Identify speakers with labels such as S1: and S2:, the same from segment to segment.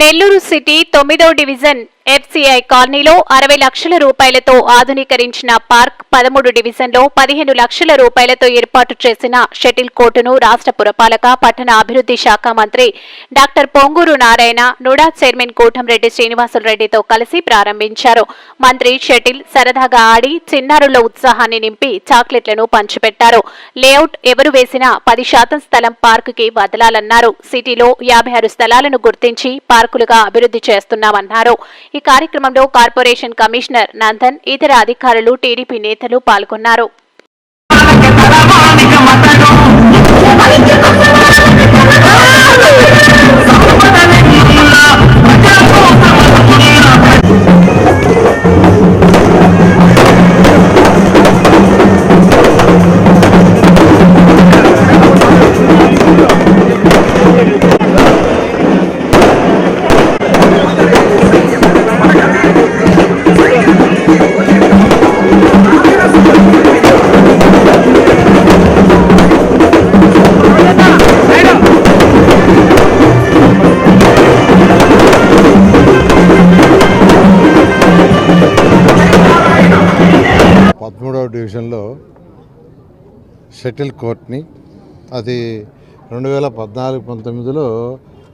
S1: Nellore city 9వ division FCI కాలనీలో 60 లక్షల రూపాయలతో ఆధునీకరించిన పార్క్, 13 డివిజన్లో 15 లక్షల రూపాయలతో ఏర్పాటు చేసిన షటిల్ కోర్టును రాష్ట్ర పురపాలక పట్టణ అభివృద్ధి శాఖ మంత్రి డాక్టర్ పొంగూరు నారాయణ, నుడా చైర్మన్ కోటంరెడ్డి శ్రీనివాసులరెడ్డితో కలిసి ప్రారంభించారు. మంత్రి షటిల్ సరదాగా ఆడి చిన్నారుల ఉత్సాహాన్ని నింపి చాక్లెట్లను పంచిపెట్టారు. లేఅవుట్ ఎవరు వేసినా 10% స్థలం పార్కుకి వదలాలన్నారు. సిటీలో 56 స్థలాలను గుర్తించి పార్కులుగా అభివృద్ధి చేస్తున్నామన్నారు. ఈ కార్యక్రమంలో కార్పొరేషన్ కమిషనర్ నందన్, ఇతర అధికారులు, టీడీపీ నేతలు పాల్గొన్నారు.
S2: డివిజన్లో షటిల్ కోర్ట్ని అది 2014-19లో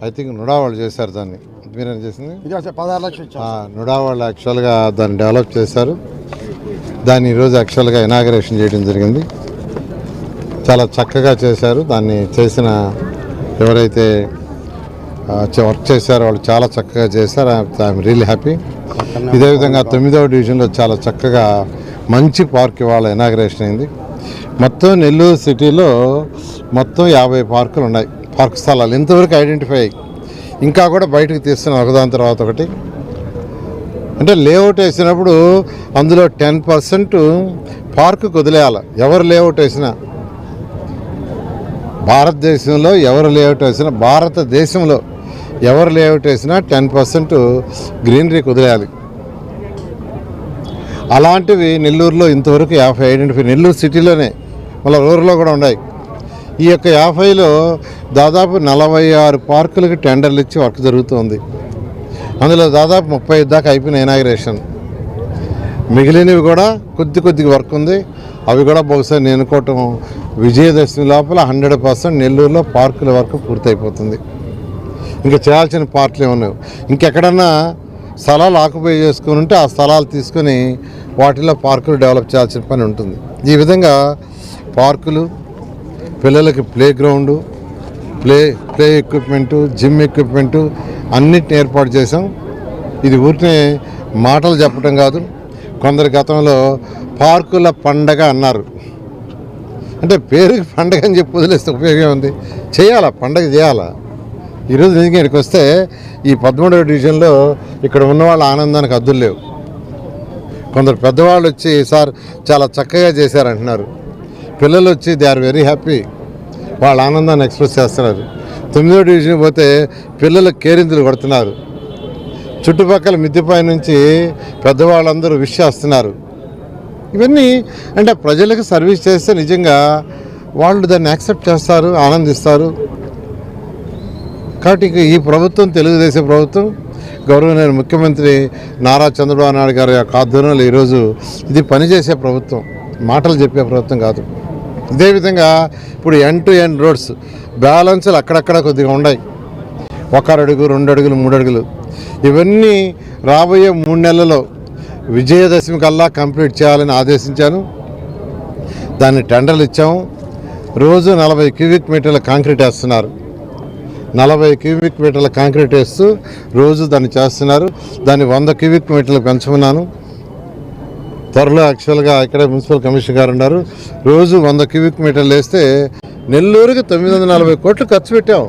S2: ఐ థింక్ నుడా వాళ్ళు చేశారు. దాన్ని మీరేం చేసింది
S3: 16 లక్షలు
S2: నుడా వాళ్ళు యాక్చువల్గా దాన్ని డెవలప్ చేశారు. దాన్ని ఈరోజు యాక్చువల్గా ఇనాగరేషన్ చేయడం జరిగింది. చాలా చక్కగా చేశారు. దాన్ని చేసిన ఎవరైతే వర్క్ చేశారో వాళ్ళు చాలా చక్కగా చేశారు. I'm really happy. ఇదే విధంగా 9వ డివిజన్లో చాలా చక్కగా మంచి పార్క్ ఇవాళ ఇనాగరేషన్ అయింది. మొత్తం నెల్లూరు సిటీలో మొత్తం 50 పార్కులు ఉన్నాయి. పార్క్ స్థలాలు ఇంతవరకు ఐడెంటిఫై అయ్యి ఇంకా కూడా బయటకు తీస్తున్నాం ఒకదాని తర్వాత ఒకటి. అంటే లేఅవుట్ వేసినప్పుడు అందులో 10% పార్కుకు వదిలేయాలి. ఎవరు లేఅవుట్ వేసినా భారతదేశంలో ఎవరు లేఅవుట్ వేసినా 10% గ్రీనరీకి వదిలేయాలి. అలాంటివి నెల్లూరులో ఇంతవరకు 50 ఐడెంటిఫై, నెల్లూరు సిటీలోనే, మళ్ళీ రూరల్లో కూడా ఉన్నాయి. ఈ యొక్క 50లో దాదాపు 46 పార్కులకి టెండర్లు ఇచ్చి వర్క్ జరుగుతుంది. అందులో దాదాపు 35 దాకా అయిపోయిన ఇనాగరేషన్. మిగిలినవి కూడా కొద్దిగా వర్క్ ఉంది. అవి కూడా బహుశా నేను అనుకోవటం విజయదశమి లోపల 100% నెల్లూరులో పార్కుల వర్క్ పూర్తయిపోతుంది. ఇంకా చేయాల్సిన పార్కులు ఏమన్నాయి. ఇంకెక్కడన్నా స్థలాలు ఆక్యుపై చేసుకుని ఉంటే ఆ స్థలాలు తీసుకొని వాటిలో పార్కులు డెవలప్ చేయాల్సిన పని ఉంటుంది. ఈ విధంగా పార్కులు, పిల్లలకి play ground, play equipment, gym equipment అన్నిటిని ఏర్పాటు చేసాం. ఇది ఊరినే మాటలు చెప్పడం కాదు. కొందరు గతంలో పార్కుల పండగ అన్నారు. అంటే పేరుకి పండగ అని చెప్పి వదిలేస్తే ఉపయోగం ఉంది. చేయాలా, పండగ చేయాలా. ఈరోజు నిజంగా ఇక్కడికి వస్తే ఈ 13వ డివిజన్లో ఇక్కడ ఉన్న వాళ్ళ ఆనందానికి హద్దులు లేవు. కొందరు పెద్దవాళ్ళు వచ్చి సార్ చాలా చక్కగా చేశారంటున్నారు. పిల్లలు వచ్చి దే ఆర్ వెరీ హ్యాపీ, వాళ్ళ ఆనందాన్ని ఎక్స్ప్రెస్ చేస్తున్నారు. 9వ డివిజన్ పోతే పిల్లలు కేరింతలు కొడుతున్నారు. చుట్టుపక్కల మిద్దెపై నుంచి పెద్దవాళ్ళందరూ విష్ చేస్తున్నారు. ఇవన్నీ అంటే ప్రజలకు సర్వీస్ చేస్తే నిజంగా వాళ్ళు దాన్ని యాక్సెప్ట్ చేస్తారు, ఆనందిస్తారు. కాబట్టి ఈ ప్రభుత్వం, తెలుగుదేశం ప్రభుత్వం, గౌరవనీయ ముఖ్యమంత్రి నారా చంద్రబాబు నాయుడు గారి యొక్క ఆధ్వర్యంలో ఈరోజు ఇది పనిచేసే ప్రభుత్వం, మాటలు చెప్పే ప్రభుత్వం కాదు. ఇదే విధంగా ఇప్పుడు ఎండ్ టు ఎండ్ రోడ్స్ బ్యాలెన్స్లు అక్కడక్కడ కొద్దిగా ఉన్నాయి. 1 అడుగు, 2 అడుగులు, 3 అడుగులు ఇవన్నీ రాబోయే 3 నెలల్లో విజయదశమి కల్లా కంప్లీట్ చేయాలని ఆదేశించాను. దాన్ని టెండర్లు ఇచ్చాము. రోజు 40 క్యూబిక్ మీటర్ల కాంక్రీట్ వేస్తున్నారు. 40 క్యూబిక్ మీటర్ల కాంక్రీట్ వేస్తూ రోజు దాన్ని చేస్తున్నారు. దాన్ని 100 క్యూబిక్ మీటర్లు పెంచుకున్నాను. త్వరలో యాక్చువల్గా ఇక్కడే మున్సిపల్ కమిషనర్ గారు ఉన్నారు. రోజు 100 క్యూబిక్ మీటర్లు వేస్తే నెల్లూరుకి 940 కోట్లు ఖర్చు పెట్టాం.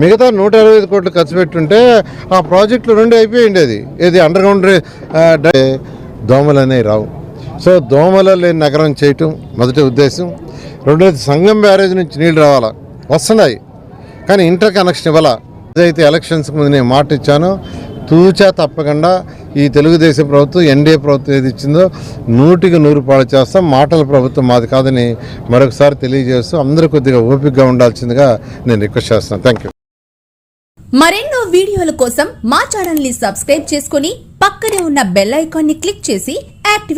S2: మిగతా 125 కోట్లు ఖర్చు పెట్టుంటే ఆ ప్రాజెక్టులు 2 అయిపోయింది. అది ఏది అండర్ గ్రౌండ్ దోమలు అనేవి రావు. సో దోమలు లేని నగరం చేయటం మొదటి ఉద్దేశం. రెండోది సంగం బ్యారేజ్ నుంచి నీళ్ళు రావాలా, వస్తున్నాయి కానీ ఇంటర్ కనెక్షన్ ఇవ్వాలా. ఏదైతే ఎలక్షన్స్ ముందు నేను మాట ఇచ్చానో తూచా తప్పకుండా ఈ తెలుగుదేశం ప్రభుత్వం ఎన్డీఏ ప్రభుత్వం ఏది ఇచ్చిందో 100కి 100 పాలు చేస్తాం. మాటల ప్రభుత్వం మాది కాదని మరొకసారి తెలియజేస్తూ అందరూ కొద్దిగా ఓపికగా ఉండాల్సిందిగా నేను రిక్వెస్ట్ చేస్తున్నాను. Thank you.
S3: మరెన్నో వీడియోల కోసం మా ఛానల్ ని సబ్స్క్రైబ్ చేసుకుని పక్కనే ఉన్న బెల్ ఐకాన్ ని క్లిక్ చేసి యాక్టివేట్